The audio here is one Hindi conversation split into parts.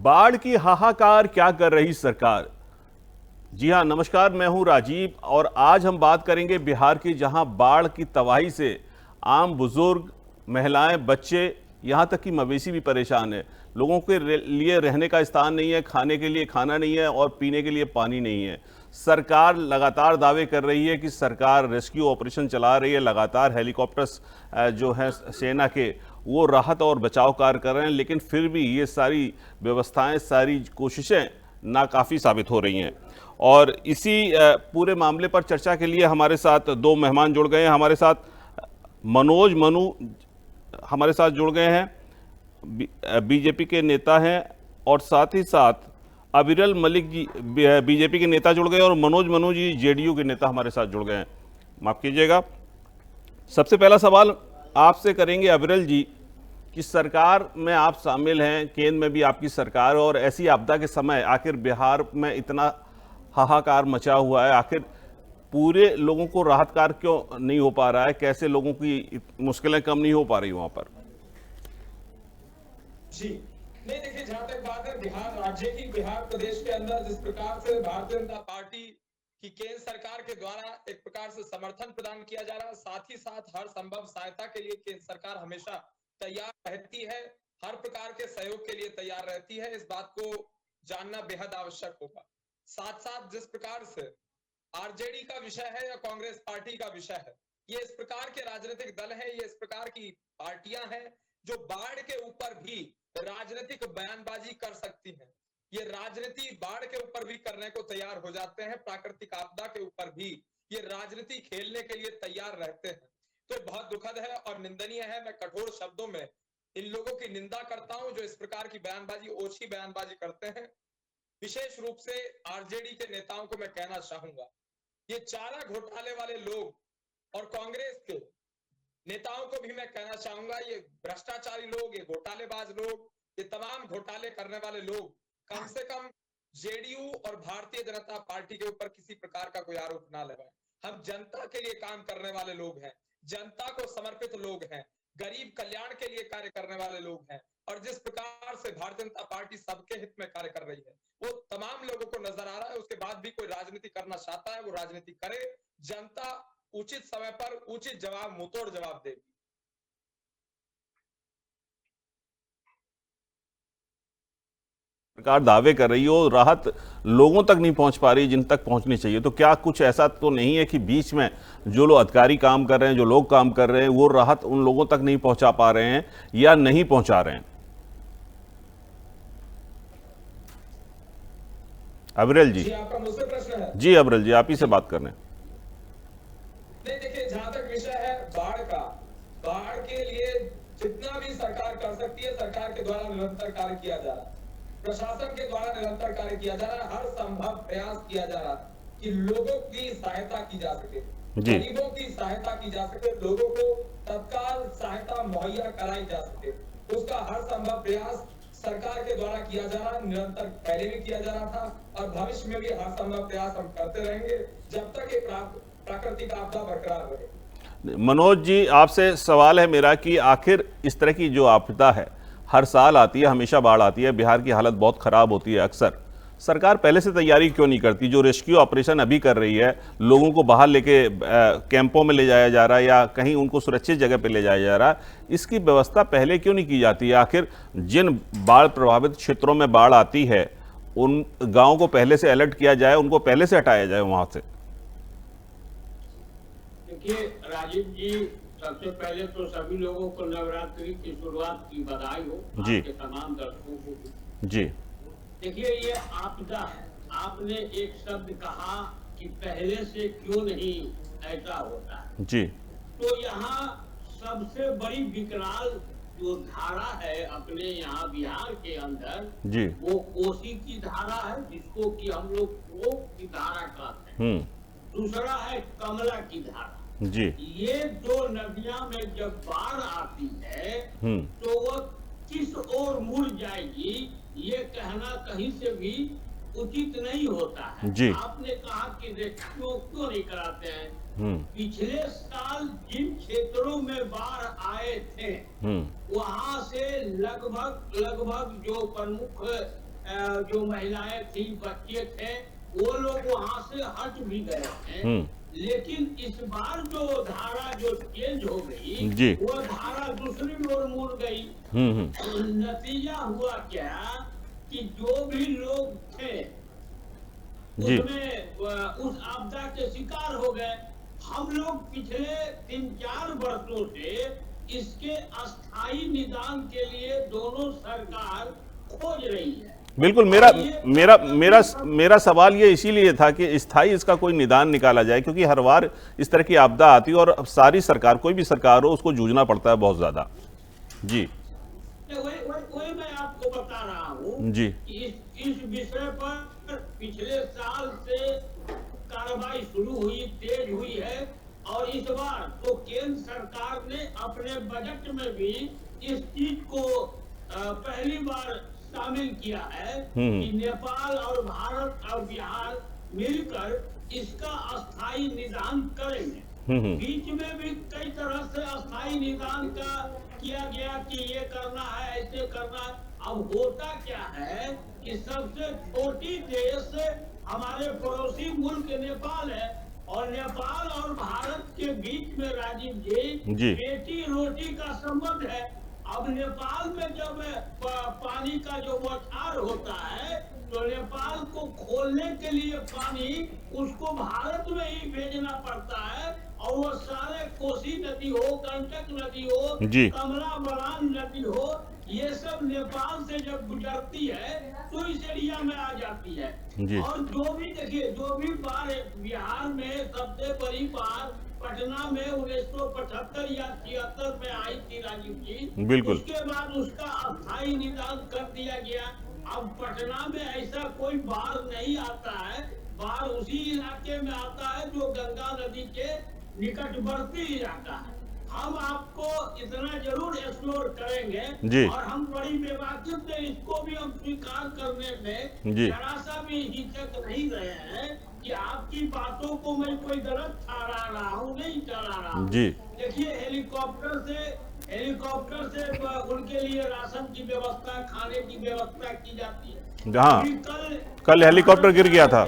बाढ़ की हाहाकार क्या कर रही सरकार। जी हां, नमस्कार, मैं हूं राजीव और आज हम बात करेंगे बिहार की, जहां बाढ़ की तबाही से आम बुजुर्ग, महिलाएं, बच्चे, यहां तक कि मवेशी भी परेशान है। लोगों के लिए रहने का स्थान नहीं है, खाने के लिए खाना नहीं है और पीने के लिए पानी नहीं है। सरकार लगातार दावे कर रही है कि सरकार रेस्क्यू ऑपरेशन चला रही है, लगातार हेलीकॉप्टर्स जो हैं सेना के वो राहत और बचाव कार्य कर रहे हैं, लेकिन फिर भी ये सारी व्यवस्थाएं, सारी कोशिशें नाकाफ़ी साबित हो रही हैं। और इसी पूरे मामले पर चर्चा के लिए हमारे साथ दो मेहमान जुड़ गए हैं। हमारे साथ मनोज मनु हमारे साथ जुड़ गए हैं, बीजेपी के नेता हैं, और साथ ही साथ अविरल मलिक जी बीजेपी के नेता जुड़ गए और मनोज मनु जी जेडीयू के नेता हमारे साथ जुड़ गए हैं। माफ़ कीजिएगा। सबसे पहला सवाल आपसे करेंगे अविरल जी कि सरकार में आप शामिल हैं, केंद्र में भी आपकी सरकार, और ऐसी आपदा के समय आखिर बिहार में इतना हाहाकार मचा हुआ है, आखिर पूरे लोगों को राहत कार्य क्यों नहीं हो पा रहा है? कैसे लोगों की मुश्किलें कम नहीं हो पा रही वहां पर? जी नहीं, देखिए, जहां तक बात है बिहार राज्य की, बिहार प्रदेश के अंदर जिस प्रकार से भारतीय जनता पार्टी की केंद्र सरकार के द्वारा एक प्रकार से समर्थन प्रदान किया जा रहा है, साथ ही साथ हर संभव सहायता के लिए केंद्र सरकार हमेशा तैयार रहती है, हर प्रकार के सहयोग के लिए तैयार रहती है। इस बात को जानना बेहद आवश्यक होगा। साथ साथ जिस प्रकार से आरजेडी का विषय है या कांग्रेस पार्टी का विषय है, ये इस प्रकार के राजनीतिक दल है, ये इस प्रकार की पार्टियां हैं जो बाढ़ के ऊपर भी राजनीतिक बयानबाजी कर सकती हैं। ये राजनीति बाढ़ के ऊपर भी करने को तैयार हो जाते हैं, प्राकृतिक आपदा के ऊपर भी ये राजनीति खेलने के लिए तैयार रहते हैं। तो बहुत दुखद है और निंदनीय है। मैं कठोर शब्दों में इन लोगों की निंदा करता हूं जो इस प्रकार की बयानबाजी, ओछी बयानबाजी करते हैं। विशेष रूप से आरजेडी के नेताओं को मैं कहना चाहूंगा, ये चारा घोटाले वाले लोग और कांग्रेस के नेताओं को भी मैं कहना चाहूंगा, ये भ्रष्टाचारी लोग, ये घोटालेबाज लोग, ये तमाम घोटाले करने वाले लोग कम से कम जेडीयू और भारतीय जनता पार्टी के ऊपर किसी प्रकार का कोई आरोप ना लगाएं। हम जनता के लिए काम करने वाले लोग हैं, जनता को समर्पित लोग हैं, गरीब कल्याण के लिए कार्य करने वाले लोग हैं, और जिस प्रकार से भारतीय जनता पार्टी सबके हित में कार्य कर रही है वो तमाम लोगों को नजर आ रहा है। उसके बाद भी कोई राजनीति करना चाहता है वो राजनीति करे, जनता उचित समय पर उचित जवाब, मुंहतोड़ जवाब देगी। सरकार दावे कर रही हो, राहत लोगों तक नहीं पहुंच पा रही जिन तक पहुंचनी चाहिए, तो क्या कुछ ऐसा तो नहीं है कि बीच में जो लोग अधिकारी काम कर रहे हैं, जो लोग काम कर रहे हैं, वो राहत उन लोगों तक नहीं पहुंचा पा रहे हैं या नहीं पहुंचा रहे हैं? अविरल जी। जी, आपका मुझसे प्रश्न है? जी अविरल जी, आप ही से बात कर रहे हैं। नहीं, देखिए, जहां तक विषय है बाढ़ का, बाढ़ के लिए जितना भी सरकार कर सकती है, सरकार के द्वारा निरंतर कार्य किया जा रहा है, प्रशासन के द्वारा निरंतर कार्य किया जा रहा है, हर संभव प्रयास किया जा रहा है कि लोगों की सहायता की जा सके, गरीबों की सहायता की जा सके, लोगों को तत्काल सहायता मुहैया कराई जा सके। उसका हर संभव प्रयास सरकार के द्वारा किया जा रहा है, निरंतर पहले भी किया जा रहा था और भविष्य में भी हर संभव प्रयास हम करते रहेंगे जब तक ये प्राकृतिक आपदा बरकरार रहे। मनोज जी, आपसे सवाल है मेरा कि आखिर इस तरह की जो आपदा है हर साल आती है, हमेशा बाढ़ आती है, बिहार की हालत बहुत ख़राब होती है अक्सर, सरकार पहले से तैयारी क्यों नहीं करती? जो रेस्क्यू ऑपरेशन अभी कर रही है, लोगों को बाहर लेके कैंपों में ले जाया जा रहा है या कहीं उनको सुरक्षित जगह पे ले जाया जा रहा है, इसकी व्यवस्था पहले क्यों नहीं की जाती है? आखिर जिन बाढ़ प्रभावित क्षेत्रों में बाढ़ आती है उन गाँव को पहले से अलर्ट किया जाए, उनको पहले से हटाया जाए वहाँ से। देखिए राजीव जी, सबसे पहले तो सभी लोगों को नवरात्रि की शुरुआत की बधाई हो, जी। आपके तमाम दर्शकों को जी। देखिए, ये आपदा है। आपने एक शब्द कहा कि पहले से क्यों नहीं ऐसा होता है। जी। तो यहाँ सबसे बड़ी विकराल जो धारा है अपने यहाँ बिहार के अंदर, जी। वो कोसी की धारा है, जिसको कि हम लोग कोप की धारा कहते हैं। दूसरा है कमला की धारा। जी। ये दो नदियां में जब बाढ़ आती है तो वो किस ओर मुड़ जाएगी ये कहना कहीं से भी उचित नहीं होता है। जी। आपने कहा कि रेस्क्यू क्यों नहीं कराते हैं? पिछले साल जिन क्षेत्रों में बाढ़ आए थे वहां से लगभग जो प्रमुख जो महिलाएं थी, बच्चे थे, वो लोग वहां से हट भी गए हैं। लेकिन इस बार जो धारा जो चेंज हो गई जी, वो धारा दूसरी ओर मुड़ गई। नतीजा हुआ क्या कि जो भी लोग थे जी, उसमें उस आपदा के शिकार हो गए। हम लोग पिछले 3-4 वर्षों से इसके अस्थायी निदान के लिए दोनों सरकार खोज रही है। बिल्कुल। मेरा सवाल ये इसीलिए था कि स्थायी इसका कोई निदान निकाला जाए, क्योंकि हर बार इस तरह की आपदा आती है और सारी सरकार, कोई भी सरकार हो, उसको जूझना पड़ता है बहुत ज्यादा। जी वही मैं आपको बता रहा हूँ जी कि इस विषय पर पिछले साल से कार्रवाई शुरू हुई, तेज हुई है। और इस बार तो केंद्र सरकार ने अपने बजट में भी इस चीज को पहली बार शामिल किया है कि नेपाल और भारत और बिहार मिलकर इसका अस्थायी निदान करेंगे। बीच में भी कई तरह से अस्थायी निदान का किया गया कि ये करना है, ऐसे करना है। अब होता क्या है कि सबसे छोटी देश हमारे पड़ोसी मुल्क नेपाल है, और नेपाल और भारत के बीच में राजीव जी बेटी रोटी का संबंध है। अब नेपाल में जब पानी का जो बौछार होता है तो नेपाल को खोलने के लिए पानी उसको भारत में ही भेजना पड़ता है, और वो सारे कोसी नदी हो, गंडक नदी हो, कमला बलान नदी हो, ये सब नेपाल से जब गुजरती है तो इस एरिया में आ जाती है। और जो भी देखिए, जो भी बाढ़ बिहार में सबसे बड़ी बाढ़ पटना में 1975 या 76 में आई थी राजीव जी, बिल्कुल। उसके बाद उसका अस्थायी निदान कर दिया गया। अब पटना में ऐसा कोई बाढ़ नहीं आता है, बाढ़ उसी इलाके में आता है जो गंगा नदी के निकटवर्ती इलाका है। हम आपको इतना जरूर एक्सप्लोर करेंगे और हम बड़ी बेवाकिफ से इसको भी हम स्वीकार करने में जरा सा भी हिचक नहीं रहे हैं कि आपकी बातों को मैं कोई गलत ठहरा रहा हूँ, नहीं ठहरा रहा हूँ। देखिए, हेलीकॉप्टर से उनके लिए राशन की व्यवस्था, खाने की व्यवस्था की जाती है। जहाँ कल हेलीकॉप्टर गिर गया था,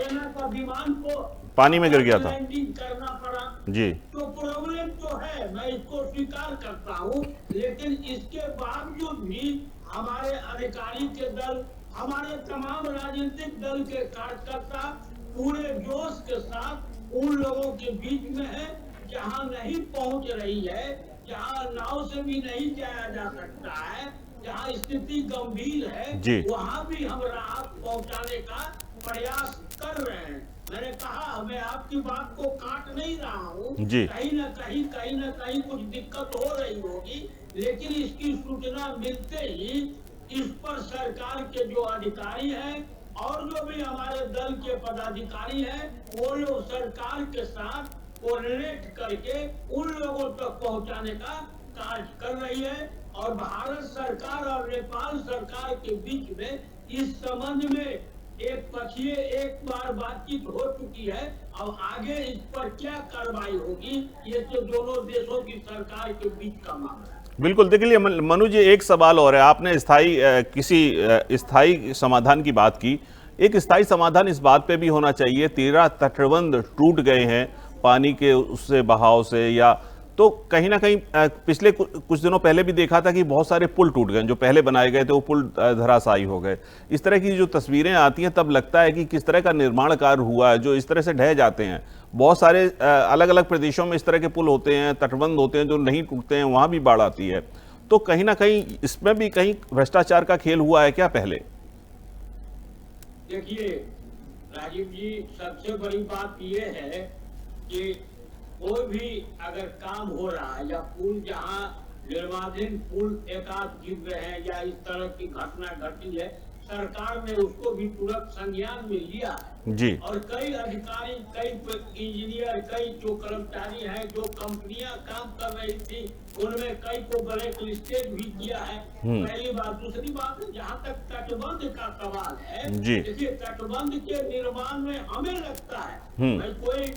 विमान को पानी में गिर गया था, लैंडिंग करना पड़ा जी। तो प्रॉब्लम तो है, मैं इसको स्वीकार करता हूँ। लेकिन इसके बावजूद भी हमारे अधिकारी के दल, हमारे तमाम राजनीतिक दल के कार्यकर्ता पूरे जोश के साथ उन लोगों के बीच में है जहाँ नहीं पहुँच रही है, जहाँ नाव से भी नहीं जाया जा सकता है, जहाँ स्थिति गंभीर है, वहाँ भी हम राहत पहुँचाने का प्रयास कर रहे हैं। मैंने कहा, मैं आपकी बात को काट नहीं रहा हूँ, कहीं न कहीं कुछ दिक्कत हो रही होगी, लेकिन इसकी सूचना मिलते ही इस पर सरकार के जो अधिकारी हैं और जो भी हमारे दल के पदाधिकारी हैं, वो लोग सरकार के साथ कोऑर्डिनेट करके उन लोगों तक पहुंचाने का कार्य कर रही है। और भारत सरकार और नेपाल सरकार के बीच में इस संबंध में एक बार बातचीत हो चुकी है। अब आगे इस पर क्या कार्रवाई होगी, ये तो दोनों देशों की सरकार के बीच का मामला है। बिल्कुल। देखिए मनु जी, एक सवाल और है। आपने किसी स्थायी समाधान की बात की। एक स्थायी समाधान इस बात पे भी होना चाहिए, 13 तटबंध टूट गए हैं पानी के उससे बहाव से, या तो कहीं ना कहीं पिछले कुछ दिनों पहले भी देखा था कि बहुत सारे पुल टूट गए, जो पहले बनाए गए थे वो पुल धराशायी हो गए। इस तरह की जो तस्वीरें आती हैं तब लगता है कि किस तरह का निर्माण कार्य हुआ है जो इस तरह से ढह जाते हैं। बहुत सारे अलग अलग प्रदेशों में इस तरह के पुल होते हैं, तटबंध होते हैं जो नहीं टूटते हैं, वहाँ भी बाढ़ आती है। तो कहीं ना कहीं इसमें भी कहीं भ्रष्टाचार का खेल हुआ है क्या पहले? देखिए राजीव जी, सबसे बड़ी बात यह है कि कोई भी अगर काम हो रहा है या पुल जहाँ निर्माणाधीन पुल एकाध गिर रहे हैं या इस तरह की घटना घटी है, सरकार ने उसको भी तुरंत संज्ञान में लिया है जी। और कई अधिकारी, कई इंजीनियर, कई जो कर्मचारी हैं, जो कंपनियां काम कर रही थी, उनमें कई को ब्लैक लिस्टेड भी किया है। पहली बात। दूसरी बात, जहाँ तक तटबंध का सवाल है, देखिए तटबंध के निर्माण में हमें लगता है, मैं कोई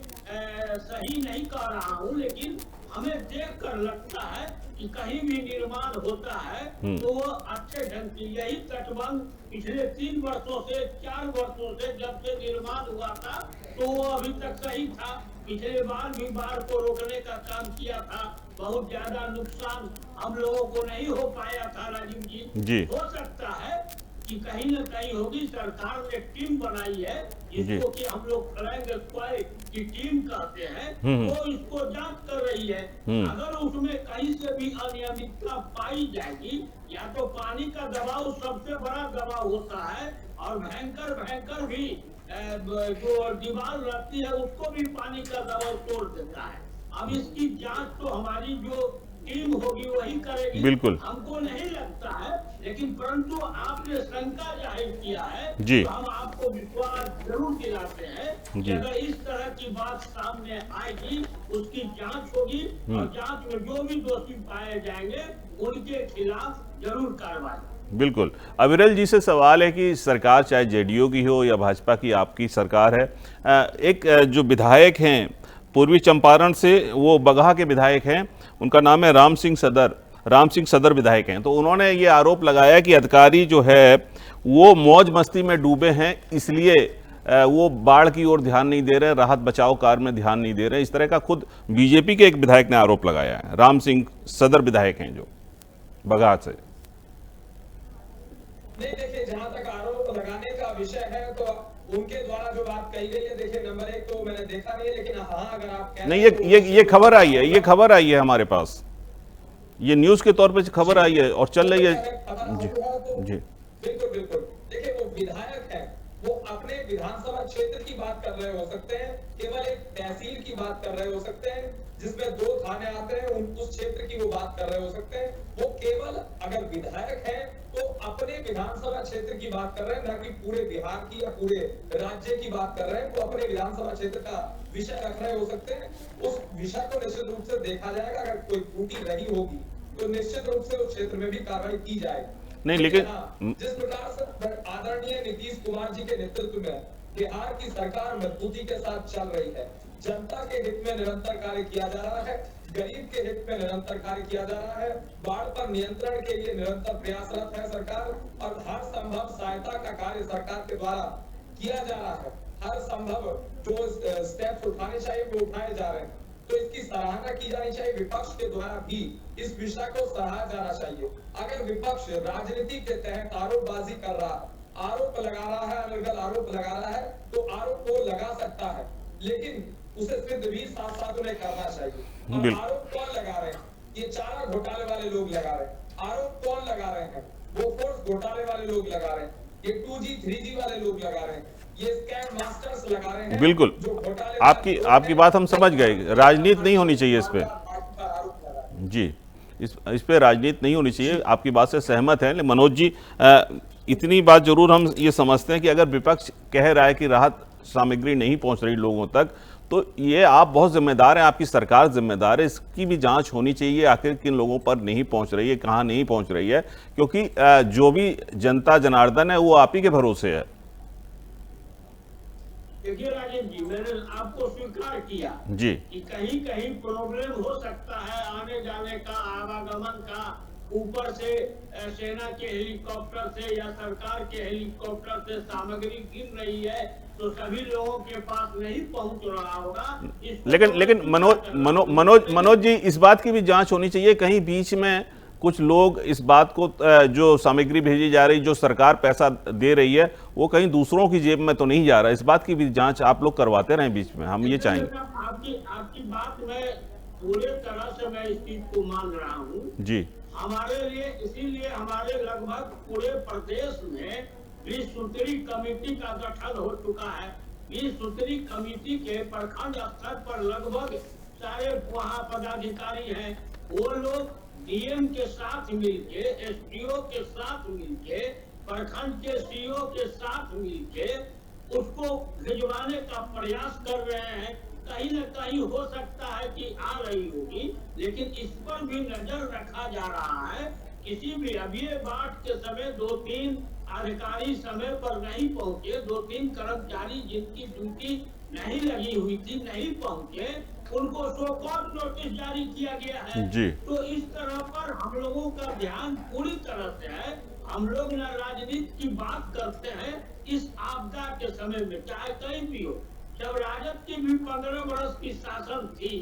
सही नहीं कह रहा हूँ, लेकिन हमें देख कर लगता है कि कहीं भी निर्माण होता है तो वो अच्छे ढंग से, यही तटबंध पिछले 3 वर्षों से 4 वर्षों से जब से निर्माण हुआ था तो वो अभी तक सही था। पिछले बार भी बाढ़ को रोकने का काम किया था, बहुत ज्यादा नुकसान हम लोगों को नहीं हो पाया था राजीव जी। हो सकता है कि कहीं न कहीं होगी, सरकार ने टीम बनाई है इसको कि हम लोग फ्लैग स्क्वाड की टीम कहते हैं, वो इसको जांच कर रही है। अगर उसमें कहीं से भी अनियमितता पाई जाएगी, या तो पानी का दबाव सबसे बड़ा दबाव होता है और भयंकर भी जो दीवार रहती है उसको भी पानी का दबाव तोड़ देता है। अब इसकी जांच तो हमारी जो टीम होगी वही करेगी, बिल्कुल हमको नहीं लगता है, लेकिन परंतु आपने शंका जाहिर किया है जी, तो हम आपको विश्वास जरूर दिलाते हैं कि अगर इस तरह की बात सामने आएगी उसकी जांच होगी और जांच में जो भी दोषी पाए जाएंगे उनके खिलाफ जरूर कार्रवाई। बिल्कुल। अविरल जी से सवाल है कि सरकार चाहे जेडीयू की हो या भाजपा की, आपकी सरकार है, एक जो विधायक हैं पूर्वी चंपारण से, वो बगहा के विधायक हैं, उनका नाम है राम सिंह सदर विधायक हैं। तो उन्होंने ये आरोप लगाया कि अधिकारी जो है वो मौज मस्ती में डूबे हैं, इसलिए वो बाढ़ की ओर ध्यान नहीं दे रहे, राहत बचाव कार्य में ध्यान नहीं दे रहे। इस तरह का खुद बीजेपी के एक विधायक ने आरोप लगाया है। राम सिंह सदर विधायक हैं जो बगहा से। नहीं, देखिए, जहां तक आरोप लगाने का विषय है तो उनके द्वारा जो बात कही गई है, देखिए, नंबर 1 तो मैंने देखा नहीं है, लेकिन हाँ, अगर आप कह नहीं, ये खबर आई है, ये खबर आई है हमारे पास, ये न्यूज के तौर पे खबर आई है और चल रही है जी। बिल्कुल। देखिए, वो विधायक है, वो अपने विधानसभा क्षेत्र की बात कर रहे हो सकते हैं, केवल एक तहसील की बात कर रहे हो सकते हैं जिसमें 2 थाने आते हैं, उस क्षेत्र की वो बात कर रहे हो सकते हैं। वो केवल अगर विधायक है तो अपने विधानसभा क्षेत्र की बात कर रहे हैं, ना कि पूरे बिहार की या पूरे राज्य की बात कर रहे हैं। वो अपने विधानसभा क्षेत्र का विषय रख रहे हो सकते हैं, उस विषय को निश्चित रूप से देखा जाएगा। अगर कोई त्रुटि रही होगी तो निश्चित रूप से उस क्षेत्र में भी कार्रवाई की जाएगी। नहीं, लेकिन जिस प्रकार से आदरणीय नीतीश कुमार जी के नेतृत्व में बिहार की सरकार मजबूती के साथ चल रही है, जनता के हित में निरंतर कार्य किया जा रहा है, गरीब के हित में निरंतर कार्य किया जा रहा है, बाढ़ पर नियंत्रण के लिए निरंतर प्रयासरत है सरकार, और हर संभव सहायता का कार्य सरकार के द्वारा किया जा रहा है। हर संभव जो स्टेप्स उठाने चाहिए वो उठाए जा रहे हैं, तो इसकी सराहना की जानी चाहिए। विपक्ष के द्वारा भी इस विषय को सराहा जाना चाहिए। अगर विपक्ष राजनीति के तहत आरोपबाजी कर रहा है, आरोप लगा रहा है, अनर्गल आरोप लगा रहा है, तो आरोप वो लगा सकता है, लेकिन उसे सिद्ध भी साथ साथ उन्हें करना चाहिए। और आरोप कौन लगा रहे हैं? ये चारा घोटाले वाले लोग लगा रहे हैं। आरोप कौन लगा रहे हैं? वो फोर्स घोटाले वाले लोग लगा रहे हैं, ये 2G 3G वाले लोग लगा रहे हैं, ये स्कैम मास्टर्स लगा रहे हैं। बिल्कुल, आपकी बात हम समझ गए। राजनीति नहीं होनी चाहिए इस पे जी, इस पे राजनीति नहीं होनी चाहिए, आपकी बात से सहमत है। मनोज जी, इतनी बात जरूर हम ये समझते हैं कि अगर विपक्ष कह रहा है कि राहत सामग्री नहीं पहुंच रही लोगों तक, तो ये आप बहुत जिम्मेदार हैं, आपकी सरकार जिम्मेदार है, इसकी भी जांच होनी चाहिए आखिर किन लोगों पर नहीं पहुंच रही है, कहां नहीं पहुंच रही है, क्योंकि जो भी जनता जनार्दन है वो आप ही के भरोसे है। देखिए राजेश जी, मैंने आपको स्वीकार किया जी कि कहीं कहीं प्रॉब्लम हो सकता है आने जाने का, आवागमन का, ऊपर से सेना के हेलीकॉप्टर से या सरकार के हेलीकॉप्टर से सामग्री गिर रही है तो सभी लोगों के पास नहीं पहुंच रहा होगा। लेकिन मनोज जी, इस बात की भी जांच होनी चाहिए, कहीं बीच में कुछ लोग इस बात को, जो सामग्री भेजी जा रही, जो सरकार पैसा दे रही है, वो कहीं दूसरों की जेब में तो नहीं जा रहा। इस बात की भी जांच आप लोग करवाते रहें बीच में, हम ये चाहेंगे। आपकी बात में पूरे तरह से मैं इस चीज को मान रहा हूँ जी। हमारे लिए, इसीलिए हमारे लगभग पूरे प्रदेश में 20 सूत्री कमेटी का गठन हो चुका है। 20 सूत्री कमेटी के प्रखंड स्तर पर लगभग सारे वहाँ पदाधिकारी हैं, वो लोग डीएम के साथ मिलके, एसडीओ के साथ मिलके, प्रखंड के सीओ के साथ मिलके उसको भिजवाने का प्रयास कर रहे हैं। कहीं न कहीं हो सकता है कि आ रही होगी, लेकिन इस पर भी नजर रखा जा रहा है। किसी भी अभी बाढ़ के समय 2-3 अधिकारी समय पर नहीं पहुंचे, 2-3 कर्मचारी जिनकी ड्यूटी नहीं लगी हुई थी नहीं पहुंचे, उनको शो कॉज नोटिस जारी किया गया है। जी। तो इस तरह पर हम लोगों का ध्यान पूरी तरह से है। हम लोग न राजनीति की बात करते हैं इस आपदा के समय में, चाहे कहीं भी हो। जब राजद की भी 15 वर्ष की शासन थी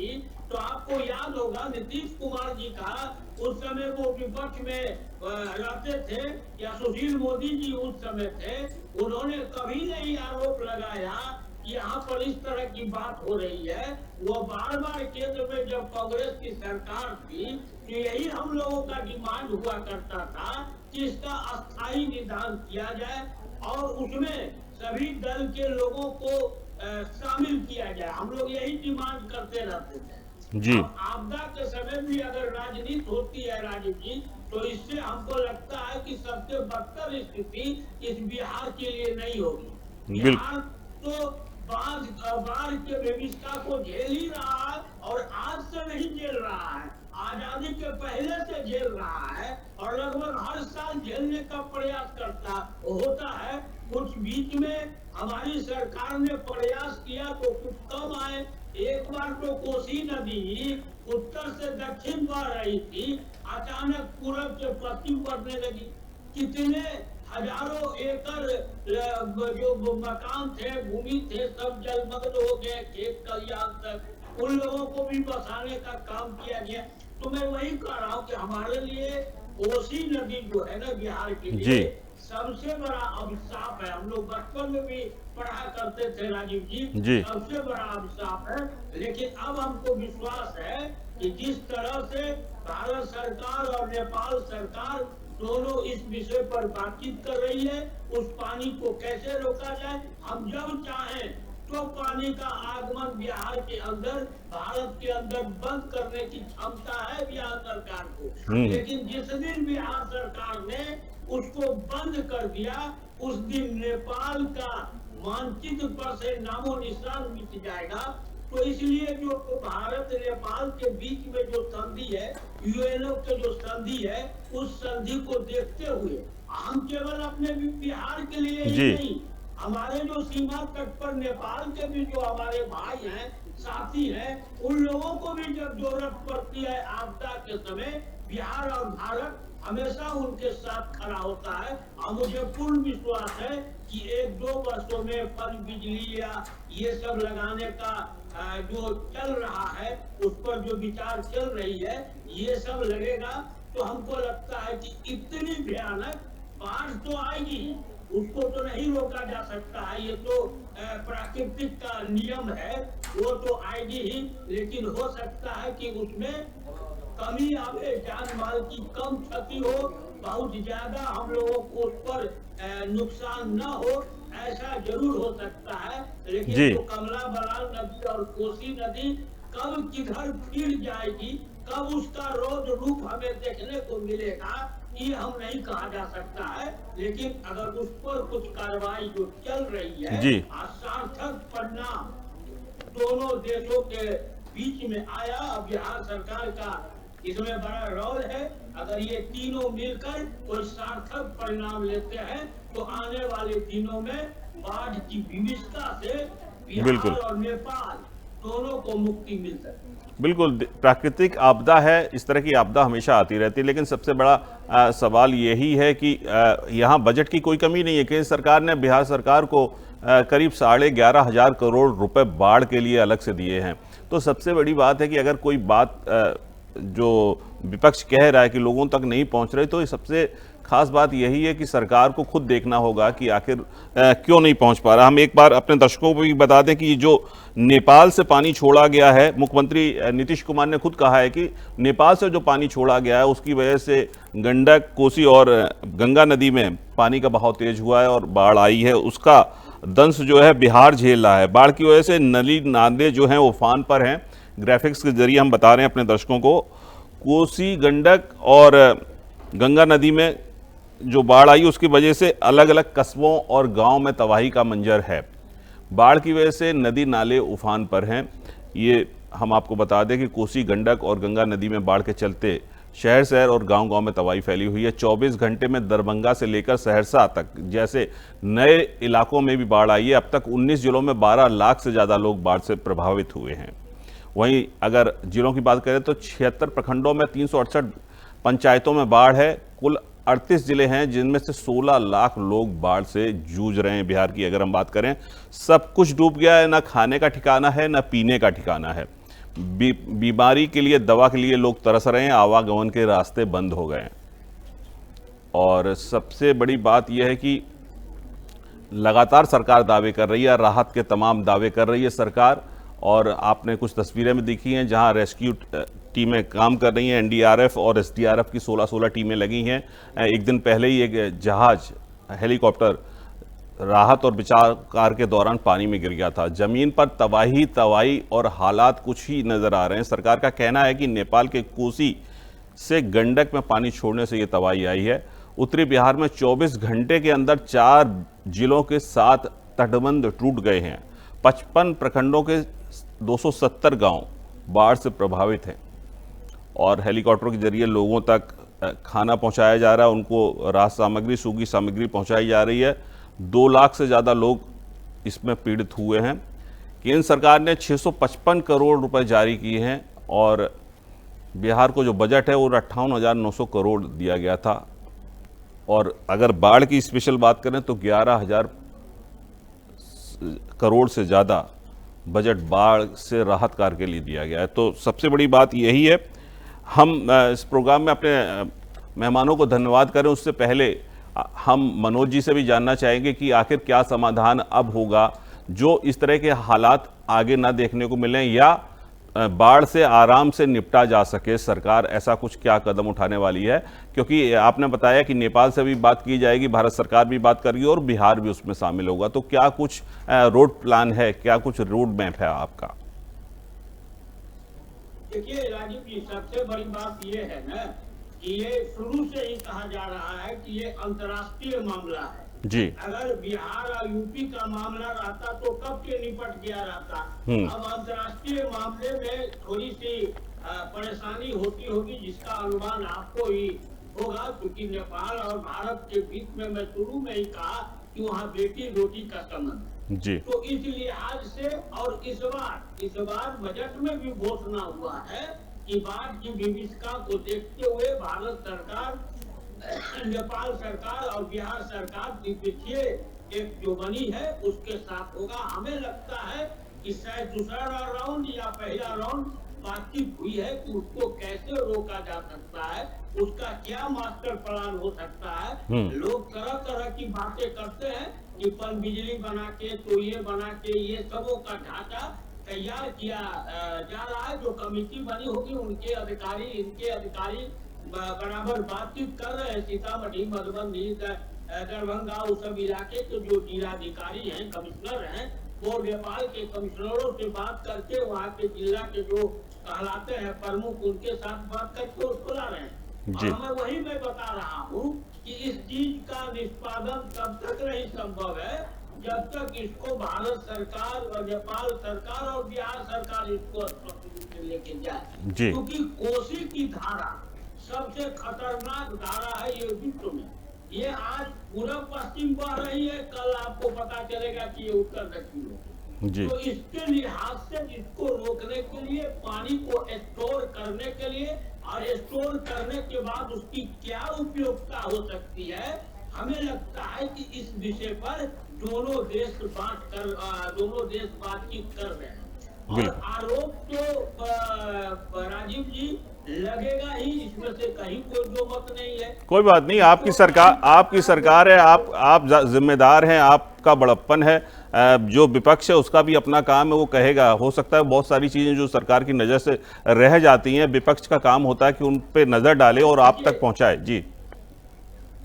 तो आपको याद होगा नीतीश कुमार जी का, उस समय वो विपक्ष में रहते थे, या सुशील मोदी जी उस समय थे, उन्होंने कभी नहीं आरोप लगाया कि यहाँ पर इस तरह की बात हो रही है। वो बार बार केंद्र में जब कांग्रेस की सरकार थी तो यही हम लोगों का डिमांड हुआ करता था कि इसका अस्थायी निदान किया जाए और उसमें सभी दल के लोगों को शामिल किया जाए। हम लोग यही डिमांड करते रहते थे जी। आपदा के समय भी अगर राजनीति होती है राजीव जी, तो इससे हमको लगता है कि सबसे बदतर स्थिति इस बिहार के लिए नहीं होगी। बिहार तो बाढ़ के विभिन्नता को झेल ही रहा है और आज से नहीं झेल रहा है, आजादी के पहले से झेल रहा है और लगभग हर साल झेलने का प्रयास करता होता है। कुछ बीच में हमारी सरकार ने प्रयास किया तो कुछ कम आए। एक बार तो कोसी नदी उत्तर से दक्षिण बह रही थी, अचानक पूरब से पश्चिम बढ़ने लगी। कितने हजारों एकड़ जो मकान थे, भूमि थे, सब जलमग्न हो गए, खेत खलिहान तक। उन लोगों को भी बसाने का काम किया गया। तो मैं वही कह रहा हूँ कि हमारे लिए कोसी नदी जो है ना बिहार के लिए सबसे बड़ा अभिशाप है। हम लोग बचपन में भी पढ़ा करते थे राजीव जी, सबसे बड़ा अभिशाप है। लेकिन अब हमको विश्वास है कि जिस तरह से भारत सरकार और नेपाल सरकार दोनों इस विषय पर बातचीत कर रही है, उस पानी को कैसे रोका जाए। हम जब चाहें तो पानी का आगमन बिहार के अंदर, भारत के अंदर बंद करने की क्षमता है बिहार सरकार को। लेकिन जिस दिन बिहार सरकार ने उसको बंद कर दिया, उस दिन नेपाल का मानचित्र पर से नामो निशान मिट जाएगा। तो इसलिए जो भारत नेपाल के बीच में जो संधि है, यूएनओ के जो संधि है, उस संधि को देखते हुए हम केवल अपने बिहार के लिए ही नहीं, हमारे जो सीमा तट पर नेपाल के भी जो हमारे भाई हैं, साथी हैं, उन लोगों को भी जब जरूरत पड़ती है आपदा के समय, बिहार और भारत हमेशा उनके साथ खड़ा होता है। और मुझे पूर्ण विश्वास है कि 1-2 वर्षों में पन बिजली या ये सब लगाने का जो चल रहा है, उस पर जो विचार चल रही है, ये सब लगेगा। तो हमको लगता है कि इतनी भयानक बाढ़ तो आएगी, उसको तो नहीं रोका जा सकता है, ये तो प्राकृतिक का नियम है, वो तो आएगी ही। लेकिन हो सकता है कि उसमें कमी आवे, जान माल की कम क्षति हो, बहुत ज्यादा हम लोगों को उस पर नुकसान न हो, ऐसा जरूर हो सकता है। लेकिन तो कमला बलान नदी और कोसी नदी कब किधर फिर जाएगी, कब उसका रौद्र रूप हमें देखने को मिलेगा, ये हम नहीं कहा जा सकता है। लेकिन अगर उस पर कुछ कार्रवाई जो चल रही है, सार्थक परिणाम दोनों देशों के बीच में आया। बिहार सरकार का इसमें बड़ा रोल है। अगर ये तीनों मिलकर कोई सार्थक परिणाम लेते हैं तो आने वाले दिनों में बाढ़ की विभिन्नता से बिहार और नेपाल दोनों को मुक्ति मिल सकती है। बिल्कुल, प्राकृतिक आपदा है, इस तरह की आपदा हमेशा आती रहती है। लेकिन सबसे बड़ा सवाल यही है कि यहाँ बजट की कोई कमी नहीं है। केंद्र सरकार ने बिहार सरकार को करीब 11,500 करोड़ रुपए बाढ़ के लिए अलग से दिए हैं। तो सबसे बड़ी बात है कि अगर कोई बात जो विपक्ष कह रहा है कि लोगों तक नहीं पहुंच रही, तो सबसे खास बात यही है कि सरकार को खुद देखना होगा कि आखिर क्यों नहीं पहुंच पा रहा। हम एक बार अपने दर्शकों को भी बता दें कि जो नेपाल से पानी छोड़ा गया है, मुख्यमंत्री नीतीश कुमार ने खुद कहा है कि नेपाल से जो पानी छोड़ा गया है उसकी वजह से गंडक, कोसी और गंगा नदी में पानी का बहाव तेज हुआ है और बाढ़ आई है। उसका दंश जो है बिहार झेल रहा है। बाढ़ की वजह से नदी नाले जो हैं वो उफान पर हैं। ग्राफिक्स के जरिए हम बता रहे हैं अपने दर्शकों को, कोसी, गंडक और गंगा नदी में जो बाढ़ आई उसकी वजह से अलग अलग कस्बों और गांव में तबाही का मंजर है। बाढ़ की वजह से नदी नाले उफान पर हैं। ये हम आपको बता दें कि कोसी, गंडक और गंगा नदी में बाढ़ के चलते शहर शहर और गांव-गांव में तबाही फैली हुई है। 24 घंटे में दरभंगा से लेकर सहरसा तक जैसे नए इलाकों में भी बाढ़ आई है। अब तक 19 जिलों में 12 लाख से ज़्यादा लोग बाढ़ से प्रभावित हुए हैं। वहीं अगर जिलों की बात करें तो 76 प्रखंडों में 368 पंचायतों में बाढ़ है। कुल 38 जिले हैं जिनमें से 16 लाख लोग बाढ़ से जूझ रहे हैं। बिहार की अगर हम बात करें, सब कुछ डूब गया है, ना खाने का ठिकाना है, ना पीने का ठिकाना है। बीमारी के लिए, दवा के लिए लोग तरस रहे हैं, आवागमन के रास्ते बंद हो गए हैं। और सबसे बड़ी बात यह है कि लगातार सरकार दावे कर रही है, राहत के तमाम दावे कर रही है सरकार। और आपने कुछ तस्वीरें में देखी हैं जहां रेस्क्यू टीमें काम कर रही हैं। एनडीआरएफ और एसडीआरएफ की 16-16 टीमें लगी हैं। एक दिन पहले ही एक जहाज, हेलीकॉप्टर राहत और बचाव कार्य के दौरान पानी में गिर गया था। जमीन पर तबाही और हालात कुछ ही नजर आ रहे हैं। सरकार का कहना है कि नेपाल के कोसी से गंडक में पानी छोड़ने से ये तबाही आई है। उत्तरी बिहार में 24 घंटे के अंदर 4 जिलों के 7 तटबंध टूट गए हैं। 55 प्रखंडों के 270 गांव बाढ़ से प्रभावित हैं और हेलीकॉप्टर के जरिए लोगों तक खाना पहुंचाया जा रहा है, उनको राहत सामग्री, सूखी सामग्री पहुंचाई जा रही है। 2 लाख से ज़्यादा लोग इसमें पीड़ित हुए हैं। केंद्र सरकार ने 655 करोड़ रुपए जारी किए हैं और बिहार को जो बजट है वो 58,900 करोड़ दिया गया था। और अगर बाढ़ की स्पेशल बात करें तो 11,000 करोड़ से ज़्यादा बजट बाढ़ से राहत कार्य के लिए दिया गया है। तो सबसे बड़ी बात यही है। हम इस प्रोग्राम में अपने मेहमानों को धन्यवाद करें, उससे पहले हम मनोज जी से भी जानना चाहेंगे कि आखिर क्या समाधान अब होगा जो इस तरह के हालात आगे ना देखने को मिलें, या बाढ़ से आराम से निपटा जा सके। सरकार ऐसा कुछ क्या कदम उठाने वाली है, क्योंकि आपने बताया कि नेपाल से भी बात की जाएगी, भारत सरकार भी बात करेगी और बिहार भी उसमें शामिल होगा। तो क्या कुछ रोड प्लान है, क्या कुछ रोड मैप है आपका? देखिए राजीव जी, सबसे बड़ी बात ये है ना कि ये शुरू से ही कहा जा रहा है कि ये अंतर्राष्ट्रीय मामला है जी। अगर बिहार और यूपी का मामला रहता तो कब के निपट गया रहता। अब अंतर्राष्ट्रीय मामले में थोड़ी सी परेशानी होती होगी, जिसका अनुमान आपको ही होगा, क्योंकि नेपाल और भारत के बीच में मैं शुरू में ही कहा कि वहाँ बेटी रोटी का संबंध जी। तो इस लिहाज से और इस बार बजट में भी घोषणा हुआ है कि बाढ़ की विभीषिका को देखते हुए भारत सरकार, नेपाल सरकार और बिहार सरकार द्विपक्षीय एक जो बनी है उसके साथ होगा। हमें लगता है कि शायद दूसरा राउंड या पहला राउंड बातचीत हुई है कि उसको कैसे रोका जा सकता है, उसका क्या मास्टर प्लान हो सकता है। लोग तरह तरह की बातें करते हैं कि पन बिजली बना के, तो ये बना के, ये सबों का ढांचा तैयार किया जा रहा है। जो कमेटी बनी होगी उनके अधिकारी, इनके अधिकारी बराबर बातचीत कर रहे हैं। सीतामढ़ी, मधुबनी, दरभंगा, उस सब इलाके के जो जिलाधिकारी हैं, कमिश्नर हैं, वो नेपाल के कमिश्नरों से बात करके वहाँ के जिला के जो कहलाते हैं प्रमुख, उनके साथ बात करके उसको ला रहे हैं। और वही मैं बता रहा हूँ कि इस चीज का निष्पादन तब तक नहीं संभव है जब तक इसको भारत सरकार और नेपाल सरकार और बिहार सरकार इसको लेके जाए, क्योंकि कोसी की धारा सबसे खतरनाक धारा है ये विश्व में। ये आज पूरब पश्चिम बह रही है, कल आपको पता चलेगा कि ये उत्तर दक्षिण है। तो इसके लिहाज से इसको रोकने के लिए, पानी को स्टोर करने के लिए और स्टोर करने के बाद उसकी क्या उपयोगिता हो सकती है, हमें लगता है कि इस विषय पर दोनों देश बातचीत कर रहे हैं। और आरोप तो राजीव जी लगेगा ही, इसमें से कहीं कोई दो मत नहीं है। कोई बात नहीं, आपकी सरकार है, आप जिम्मेदार हैं, आपका बड़प्पन है। जो विपक्ष है उसका भी अपना काम है, वो कहेगा। हो सकता है बहुत सारी चीजें जो सरकार की नजर से रह जाती हैं, विपक्ष का काम होता है कि उन पे नजर डाले और आप तक पहुंचाए। जी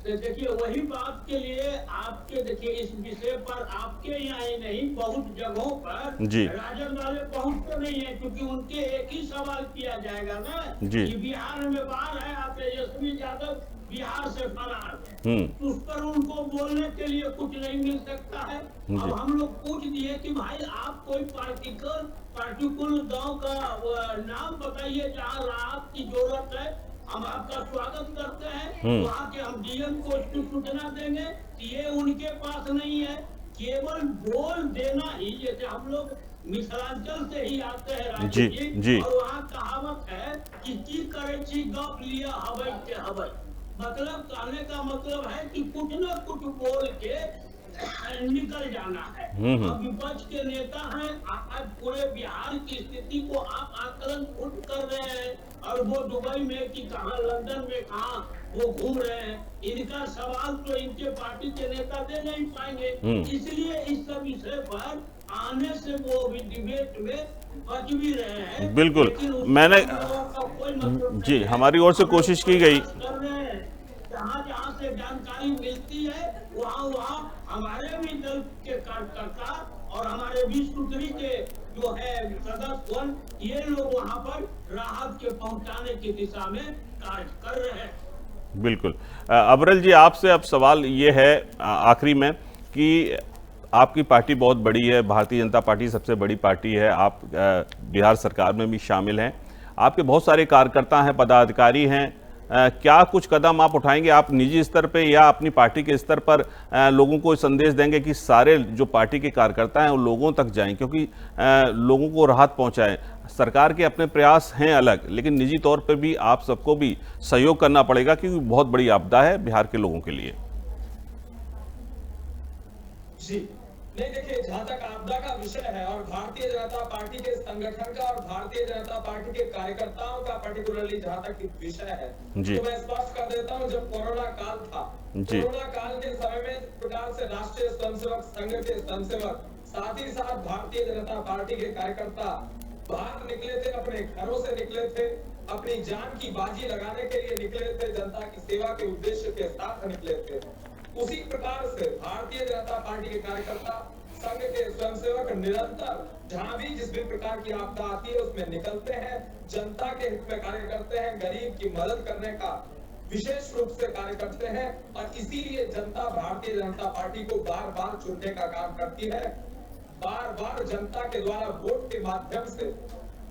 देखिए, वही बात के लिए आपके, देखिए इस विषय पर आपके यहाँ ही नहीं, बहुत जगहों पर राजद वाले पहुंचते नहीं है, क्योंकि उनके एक ही सवाल किया जाएगा ना कि बिहार में बाढ़ है, आप तेजस्वी यादव बिहार से फरार है, तो उस पर उनको बोलने के लिए कुछ नहीं मिल सकता है। अब हम लोग पूछ दिए कि भाई आप कोई पार्टिकुलर गांव का नाम बताइए जहाँ राहत की जरूरत है, हम आपका स्वागत करते हैं, वहाँ के हम डीएम को उसकी सूचना देंगे। ये उनके पास नहीं है, केवल बोल देना ही। जैसे हम लोग मिथिलांचल से ही आते हैं जी, राजू जी। और वहाँ कहावत है कि की करे छी गप लिया हवै के हवै। मतलब कहने का मतलब है कि कुछ न कुछ बोल के निकल जाना है। अब विपक्ष के नेता हैं, आज पूरे बिहार की स्थिति को आप आकलन खुद कर रहे हैं और वो दुबई में कि कहाँ, लंदन में कहाँ वो घूम रहे हैं। इनका सवाल तो इनके पार्टी के नेता दे नहीं पाएंगे, इसलिए इस सब विषय पर आने से वो अभी डिबेट में बच भी रहे हैं। बिल्कुल, लेकिन उससे मैंने हम लोगों का कोई मतलब जी, नहीं है। हमारी ओर से हम लोग कोशिश की गई। प्रयास कर रहे हैं, जहाँ से जानकारी मिलती है वहाँ हमारे भी दल के कार्यकर्ता और हमारे विश्वसुत्री के जो है सदस्य, ये लोग वहाँ पर राहत के पहुँचाने की दिशा में कार्य कर रहे हैं। बिल्कुल। अबरल जी, आपसे अब सवाल ये है आखिरी में कि आपकी पार्टी बहुत बड़ी है, भारतीय जनता पार्टी सबसे बड़ी पार्टी है, आप बिहार सरकार में भी शामिल हैं, आपके बहुत सारे कार्यकर्ता हैं, पदाधिकारी हैं, क्या कुछ कदम आप उठाएंगे, आप निजी स्तर पे या अपनी पार्टी के स्तर पर लोगों को संदेश देंगे कि सारे जो पार्टी के कार्यकर्ता हैं वो लोगों तक जाएं, क्योंकि लोगों को राहत पहुंचाएं। सरकार के अपने प्रयास हैं अलग, लेकिन निजी तौर पे भी आप सबको भी सहयोग करना पड़ेगा, क्योंकि बहुत बड़ी आपदा है बिहार के लोगों के लिए। जी नहीं, देखिए, जहां तक आपदा का विषय है और भारतीय जनता पार्टी के संगठन का और भारतीय जनता पार्टी के कार्यकर्ताओं का पर्टिकुलरली जहां तक विषय है, तो मैं स्पष्ट कर देता हूं, जब कोरोना काल था, कोरोना काल के समय में इस प्रकार से राष्ट्रीय स्वयंसेवक संघ के स्वयंसेवक, साथ ही साथ भारतीय जनता पार्टी के कार्यकर्ता बाहर निकले थे, अपने घरों से निकले थे, अपनी जान की बाजी लगाने के लिए निकले थे, जनता की सेवा के उद्देश्य के साथ निकले थे। उसी प्रकार से भारतीय जनता पार्टी के कार्यकर्ता, संघ के स्वयंसेवक निरंतर जहां भी जिस भी प्रकार की आपदा आती है उसमें निकलते हैं, जनता के हित में कार्य करते हैं, गरीब की मदद करने का विशेष रूप से कार्य करते हैं, और इसीलिए जनता भारतीय जनता पार्टी को बार बार चुनने का काम करती है। बार बार जनता के द्वारा वोट के माध्यम से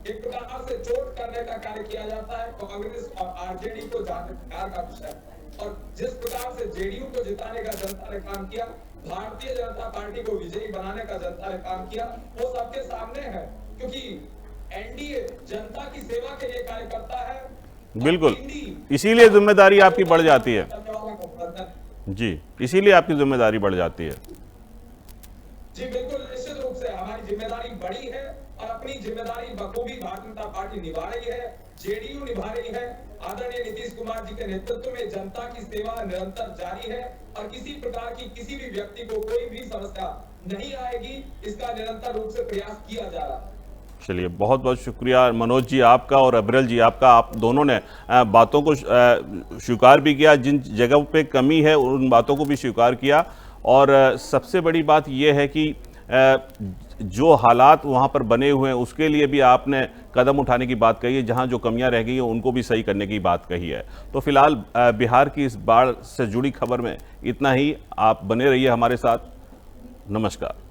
एक प्रकार से चोट करने का कार्य किया जाता है कांग्रेस और आरजेडी को, जहां का विषय, और जिस प्रकार से जेडीयू को जिताने का जनता ने काम किया, भारतीय जनता पार्टी को विजयी बनाने का जनता ने काम किया, वो सबके सामने है, क्योंकि एनडीए जनता की सेवा के लिए कार्य करता है। बिल्कुल, इसीलिए जिम्मेदारी आपकी बढ़ जाती है। जी, इसीलिए आपकी जिम्मेदारी बढ़ जाती है। जी बिल्कुल, निश्चित रूप से हमारी जिम्मेदारी बड़ी है और अपनी जिम्मेदारी बखूबी भारतीय जनता पार्टी निभा रही है, जेडीयू निभा रही है। आदरणीय नीतीश कुमार जी के नेतृत्व में जनता की सेवा निरंतर जारी है और किसी प्रकार की किसी भी व्यक्ति को कोई भी समस्या नहीं आएगी, इसका निरंतर रूप से प्रयास किया जा रहा है। चलिए, बहुत बहुत शुक्रिया मनोज जी आपका और अबरल जी आपका, आप दोनों ने बातों को स्वीकार भी किया, जिन जगहों पे कमी है उन बातों को भी स्वीकार किया, और सबसे बड़ी बात यह है कि जो हालात वहाँ पर बने हुए हैं उसके लिए भी आपने कदम उठाने की बात कही है, जहाँ जो कमियां रह गई हैं उनको भी सही करने की बात कही है। तो फिलहाल बिहार की इस बाढ़ से जुड़ी खबर में इतना ही। आप बने रहिए हमारे साथ। नमस्कार।